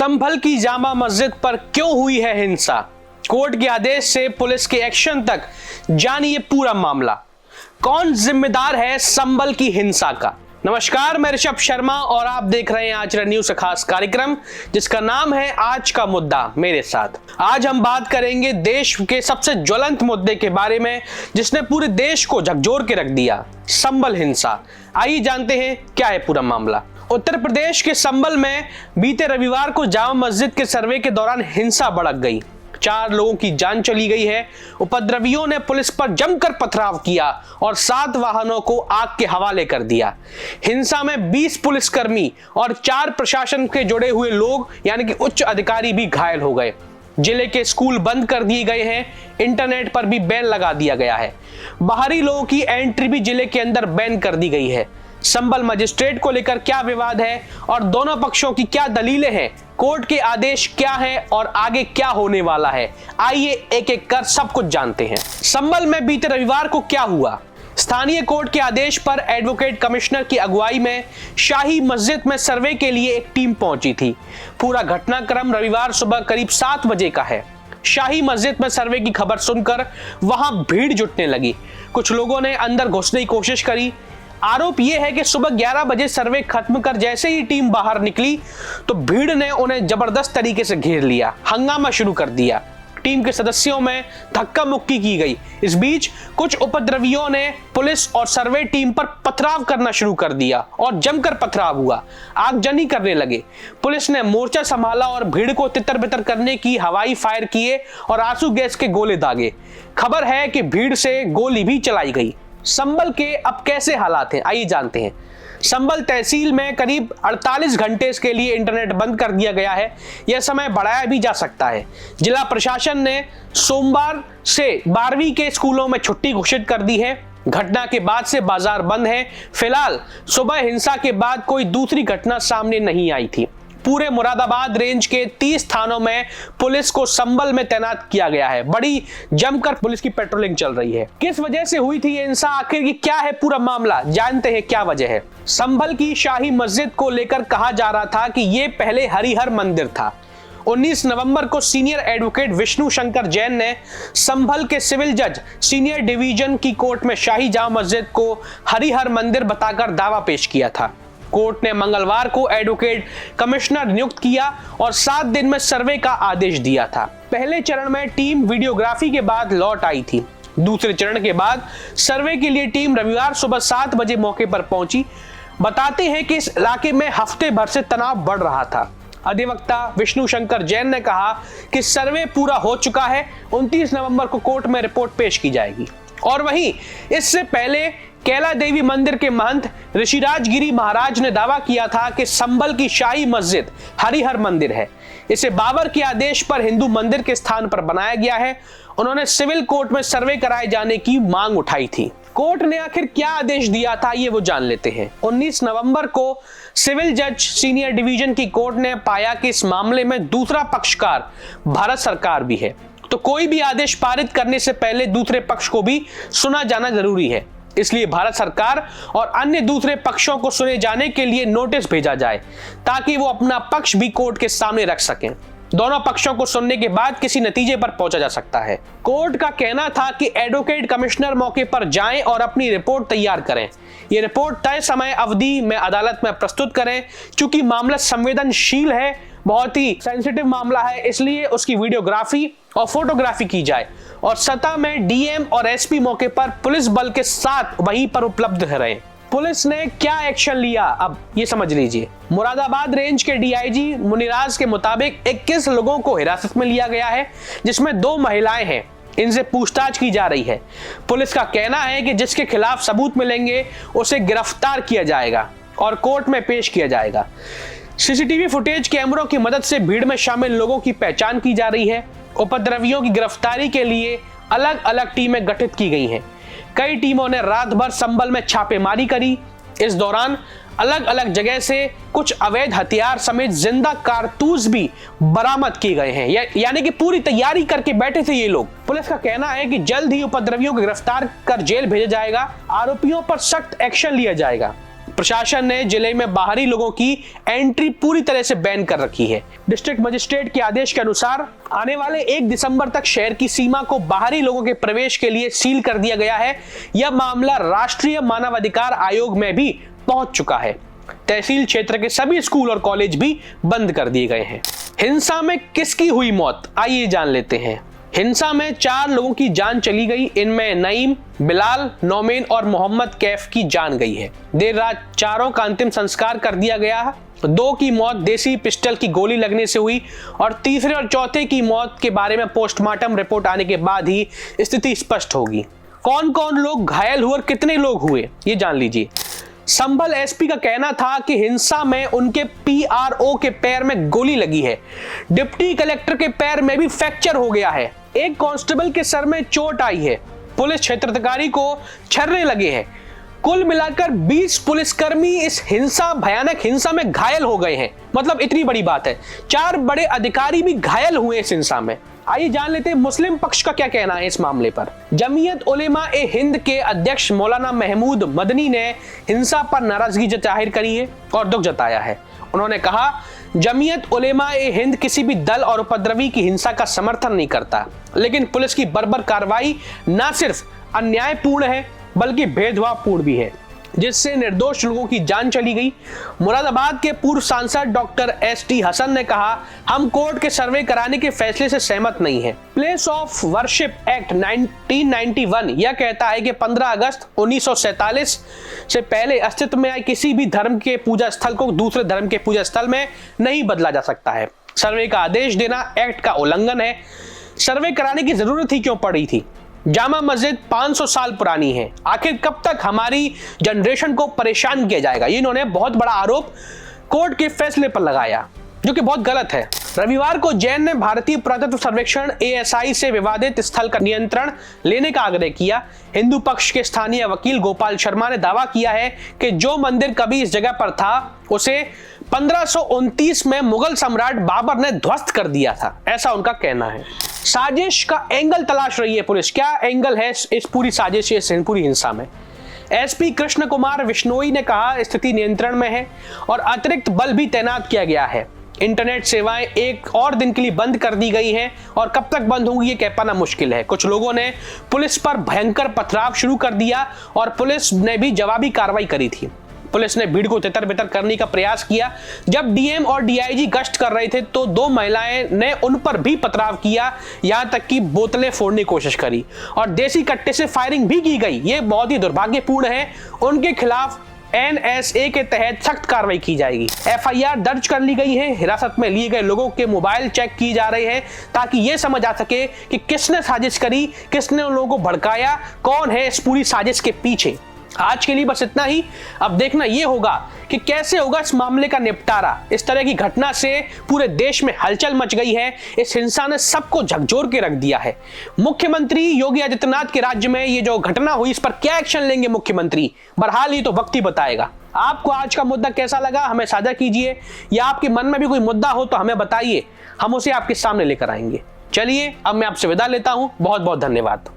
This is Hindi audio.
संभल की जामा मस्जिद पर क्यों हुई है हिंसा, कोर्ट के आदेश से पुलिस के एक्शन तक, जानिए पूरा मामला। कौन जिम्मेदार है संभल की हिंसा का। नमस्कार, मैं ऋषभ शर्मा और आप देख रहे हैं आज न्यूज का खास कार्यक्रम जिसका नाम है आज का मुद्दा मेरे साथ। आज हम बात करेंगे देश के सबसे ज्वलंत मुद्दे के बारे में जिसने पूरे देश को झकझोर के रख दिया, संभल हिंसा। आइए जानते हैं क्या है पूरा मामला। उत्तर प्रदेश के संभल में बीते रविवार को जामा मस्जिद के सर्वे के दौरान हिंसा भड़क गई। 4 लोगों की जान चली गई है। उपद्रवियों ने पुलिस पर जमकर पथराव किया और 7 वाहनों को आग के हवाले कर दिया। हिंसा में 20 पुलिसकर्मी और 4 प्रशासन के जुड़े हुए लोग यानी कि उच्च अधिकारी भी घायल हो गए। जिले के स्कूल बंद कर दिए गए हैं, इंटरनेट पर भी बैन लगा दिया गया है। बाहरी लोगों की एंट्री भी जिले के अंदर बैन कर दी गई है। संभल मजिस्ट्रेट को लेकर क्या विवाद है और दोनों पक्षों की क्या दलीलें हैं, कोर्ट के आदेश क्या है और आगे क्या होने वाला है, आइए एक एक कर सब कुछ जानते हैं। संभल में बीते रविवार को क्या हुआ। स्थानीय कोर्ट के आदेश पर एडवोकेट कमिश्नर की अगुवाई में शाही मस्जिद में सर्वे के लिए एक टीम पहुंची थी। पूरा घटनाक्रम रविवार सुबह करीब 7 बजे का है। शाही मस्जिद में सर्वे की खबर सुनकर वहां भीड़ जुटने लगी। कुछ लोगों ने अंदर घुसने की कोशिश करी। आरोप यह है कि सुबह 11 बजे सर्वे खत्म कर जैसे ही टीम बाहर निकली तो भीड़ ने उन्हें जबरदस्त तरीके से घेर लिया, हंगामा शुरू कर दिया। टीम के सदस्यों में धक्का मुक्की की गई। इस बीच कुछ उपद्रवियों ने पुलिस और सर्वे टीम पर पथराव करना शुरू कर दिया और जमकर पथराव हुआ। आगजनी करने लगे। पुलिस ने मोर्चा संभाला और भीड़ को तितर-बितर करने की हवाई फायर किए और आंसू गैस के गोले दागे। खबर है कि भीड़ से गोली भी चलाई गई। संभल के अब कैसे हालात हैं, आइए जानते हैं। संभल तहसील में करीब 48 घंटे के लिए इंटरनेट बंद कर दिया गया है। यह समय बढ़ाया भी जा सकता है। जिला प्रशासन ने सोमवार से 12वीं के स्कूलों में छुट्टी घोषित कर दी है। घटना के बाद से बाजार बंद है। फिलहाल सुबह हिंसा के बाद कोई दूसरी घटना सामने नहीं आई थी। पूरे मुरादाबाद रेंज के 30 थानों में पुलिस को संभल में तैनात किया गया है। बड़ी जमकर पुलिस की पेट्रोलिंग चल रही है। किस वजह से हुई थी ये हिंसा, आखिर की क्या है पूरा मामला, जानते हैं क्या वजह है। संभल की शाही मस्जिद को लेकर कहा जा रहा था कि ये पहले हरिहर मंदिर था। 19 नवंबर को सीनियर एडवोकेट विष्णु शंकर जैन ने संभल के सिविल जज सीनियर डिवीजन की कोर्ट में शाही जामा मस्जिद को हरिहर मंदिर बताकर दावा पेश किया था। कोर्ट ने मंगलवार को एडवोकेट कमिश्नर नियुक्त किया और 7 दिन में सर्वे का आदेश दिया था। पहले चरण में टीम वीडियोग्राफी के बाद लौट आई थी। दूसरे चरण के बाद सर्वे के लिए टीम रविवार सुबह 7 बजे मौके पर पहुंची। बताते हैं कि इस इलाके में हफ्ते भर से तनाव बढ़ रहा था। अधिवक्ता विष्णु शंकर जैन ने कहा कि सर्वे पूरा हो चुका है। 29 नवंबर को कोर्ट में रिपोर्ट पेश की जाएगी। और वहीं इससे पहले कैला देवी मंदिर के महंत ऋषिराज गिरी महाराज ने दावा किया था कि संभल की शाही मस्जिद हरिहर मंदिर है। इसे बाबर के आदेश पर हिंदू मंदिर के स्थान पर बनाया गया है। उन्होंने सिविल कोर्ट में सर्वे कराए जाने की मांग उठाई थी। कोर्ट ने आखिर क्या आदेश दिया था ये वो जान लेते हैं। 19 नवंबर को सिविल जज सीनियर डिवीजन की कोर्ट ने पाया कि इस मामले में दूसरा पक्षकार भारत सरकार भी है, तो कोई भी आदेश पारित करने से पहले दूसरे पक्ष को भी सुना जाना जरूरी है। इसलिए भारत सरकार और अन्य दूसरे पक्षों को सुने जाने के लिए नोटिस भेजा जाए ताकि वो अपना पक्ष भी कोर्ट के सामने रख सकें। दोनों पक्षों को सुनने के बाद किसी नतीजे पर पहुंचा जा सकता है। कोर्ट का कहना था कि एडवोकेट कमिश्नर मौके पर जाएं और अपनी रिपोर्ट तैयार करें। ये रिपोर्ट तय समय अवधि में अदालत में प्रस्तुत करें। चूंकि मामला संवेदनशील है, बहुत ही सेंसिटिव मामला है, इसलिए उसकी वीडियोग्राफी और फोटोग्राफी की जाए और सतह में डीएम और एसपी मौके पर पुलिस बल के साथ वहीं पर उपलब्ध रहे। पुलिस ने क्या एक्शन लिया अब ये समझ लीजिए। मुरादाबाद रेंज के डीआईजी मुनिराज के मुताबिक 21 लोगों को हिरासत में लिया गया है, जिसमें 2 महिलाएं हैं। इनसे पूछताछ की जा रही है। पुलिस का कहना है कि जिसके खिलाफ सबूत मिलेंगे उसे गिरफ्तार किया जाएगा और कोर्ट में पेश किया जाएगा। सीसीटीवी फुटेज कैमरों की मदद से भीड़ में शामिल लोगों की पहचान की जा रही है। उपद्रवियों की गिरफ्तारी के लिए अलग अलग टीमें गठित की गई हैं। कई टीमों ने रात भर संभल में छापेमारी करी। इस दौरान अलग अलग जगह से कुछ अवैध हथियार समेत जिंदा कारतूस भी बरामद किए गए हैं। यानी कि पूरी तैयारी करके बैठे थे ये लोग। पुलिस का कहना है कि जल्द ही उपद्रवियों को गिरफ्तार कर जेल भेजा जाएगा। आरोपियों पर सख्त एक्शन लिया जाएगा। प्रशासन ने जिले में बाहरी लोगों की एंट्री पूरी तरह से बैन कर रखी है। डिस्ट्रिक्ट मजिस्ट्रेट के आदेश के अनुसार आने वाले 1 दिसंबर तक शहर की सीमा को बाहरी लोगों के प्रवेश के लिए सील कर दिया गया है। यह मामला राष्ट्रीय मानवाधिकार आयोग में भी पहुंच चुका है। तहसील क्षेत्र के सभी स्कूल और कॉलेज भी बंद कर दिए गए हैं। हिंसा में किसकी हुई मौत, आइए जान लेते हैं। हिंसा में 4 लोगों की जान चली गई। इनमें नईम, बिलाल, नौमेन और मोहम्मद कैफ की जान गई है। देर रात चारों का अंतिम संस्कार कर दिया गया। 2 की मौत देसी पिस्टल की गोली लगने से हुई और तीसरे और चौथे की मौत के बारे में पोस्टमार्टम रिपोर्ट आने के बाद ही स्थिति स्पष्ट होगी। कौन कौन लोग घायल हुए और कितने लोग हुए, ये जान लीजिए। संभल एसपी का कहना था कि हिंसा में उनके पीआरओ के पैर में गोली लगी है। डिप्टी कलेक्टर के पैर में भी फ्रैक्चर हो गया है। एक कांस्टेबल के सर में चोट आई है। पुलिस क्षेत्राधिकारी को छर्रे लगे हैं। कुल मिलाकर 20 पुलिसकर्मी इस भयानक हिंसा में घायल हो गए हैं। मतलब इतनी बड़ी बात है, 4 बड़े अधिकारी भी घायल हुए इस हिंसा में। आइए जान लेते हैं मुस्लिम पक्ष का क्या कहना है इस मामले पर। जमीयत उलेमा ए हिंद के अध्यक्ष मौलाना महमूद मदनी ने हिंसा पर नाराजगी जाहिर करी है और दुख जताया है। उन्होंने कहा, जमीयत उलेमा ए हिंद किसी भी दल और उपद्रवी की हिंसा का समर्थन नहीं करता, लेकिन पुलिस की बर्बर कार्रवाई न सिर्फ अन्यायपूर्ण है बल्कि भेदभावपूर्ण भी है, जिससे निर्दोष लोगों की जान चली गई। मुरादाबाद के पूर्व सांसद डॉक्टर एसटी हसन ने कहा, हम कोर्ट के सर्वे कराने के फैसले से सहमत नहीं है। प्लेस ऑफ वर्शिप एक्ट 1991 यह कहता है कि 15 अगस्त 1947 से पहले अस्तित्व में आए किसी भी धर्म के पूजा स्थल को दूसरे धर्म के पूजा स्थल में नहीं बदला जा सकता है। सर्वे का आदेश देना एक्ट का उल्लंघन है। सर्वे कराने की जरूरत ही क्यों पड़ी थी? जामा मस्जिद 500 साल पुरानी है। आखिर कब तक हमारी जनरेशन को परेशान किया जाएगा? ये इन्होंने बहुत बड़ा आरोप कोर्ट के फैसले पर लगाया, जो कि बहुत गलत है। रविवार को जैन ने भारतीय पुरातत्व सर्वेक्षण ASI से विवादित स्थल का नियंत्रण लेने का आग्रह किया। हिंदू पक्ष के स्थानीय वकील गोपाल शर्मा ने दावा किया है कि जो मंदिर कभी इस जगह पर था उसे 1529 में मुगल सम्राट बाबर ने ध्वस्त कर दिया था, ऐसा उनका कहना है। साजिश का एंगल तलाश रही है पुलिस। क्या एंगल है इस पूरी साजिश, इस पूरी हिंसा में? एसपी कृष्ण कुमार विश्नोई ने कहा, स्थिति नियंत्रण में है और अतिरिक्त बल भी तैनात किया गया है। इंटरनेट सेवाएं 1 और दिन के लिए बंद कर दी गई हैं और कब तक बंद होंगी ये कह पाना मुश्किल है। कुछ लोगों ने पुलिस पर भयंकर पथराव शुरू कर दिया और पुलिस ने भी जवाबी कार्रवाई करी थी। पुलिस ने भीड़ को तितर-बितर करने का प्रयास किया। जब डीएम और डीआईजी गश्त कर रहे थे तो 2 महिलाएं ने उन पर भी पथराव किया, यहां तक कि बोतलें फोड़ने की कोशिश करी और देसी कट्टे से फायरिंग भी की गई। ये बहुत ही दुर्भाग्यपूर्ण है। उनके खिलाफ NSA के तहत सख्त कार्रवाई की जाएगी। FIR दर्ज कर ली गई है। हिरासत में लिए गए लोगों के मोबाइल चेक किए जा रहे हैं ताकि यह समझ आ सके कि किसने साजिश करी, किसने उन लोगों को भड़काया, कौन है इस पूरी साजिश के पीछे। आज के लिए बस इतना ही। अब देखना यह होगा कि कैसे होगा इस मामले का निपटारा। इस तरह की घटना से पूरे देश में हलचल मच गई है। इस हिंसा ने सबको झकझोर के रख दिया है। मुख्यमंत्री योगी आदित्यनाथ के राज्य में ये जो घटना हुई, इस पर क्या एक्शन लेंगे मुख्यमंत्री, बहरहाल ये तो वक्त ही बताएगा। आपको आज का मुद्दा कैसा लगा हमें साझा कीजिए, या आपके मन में भी कोई मुद्दा हो तो हमें बताइए, हम उसे आपके सामने लेकर आएंगे। चलिए अब मैं आपसे विदा लेता हूं। बहुत बहुत धन्यवाद।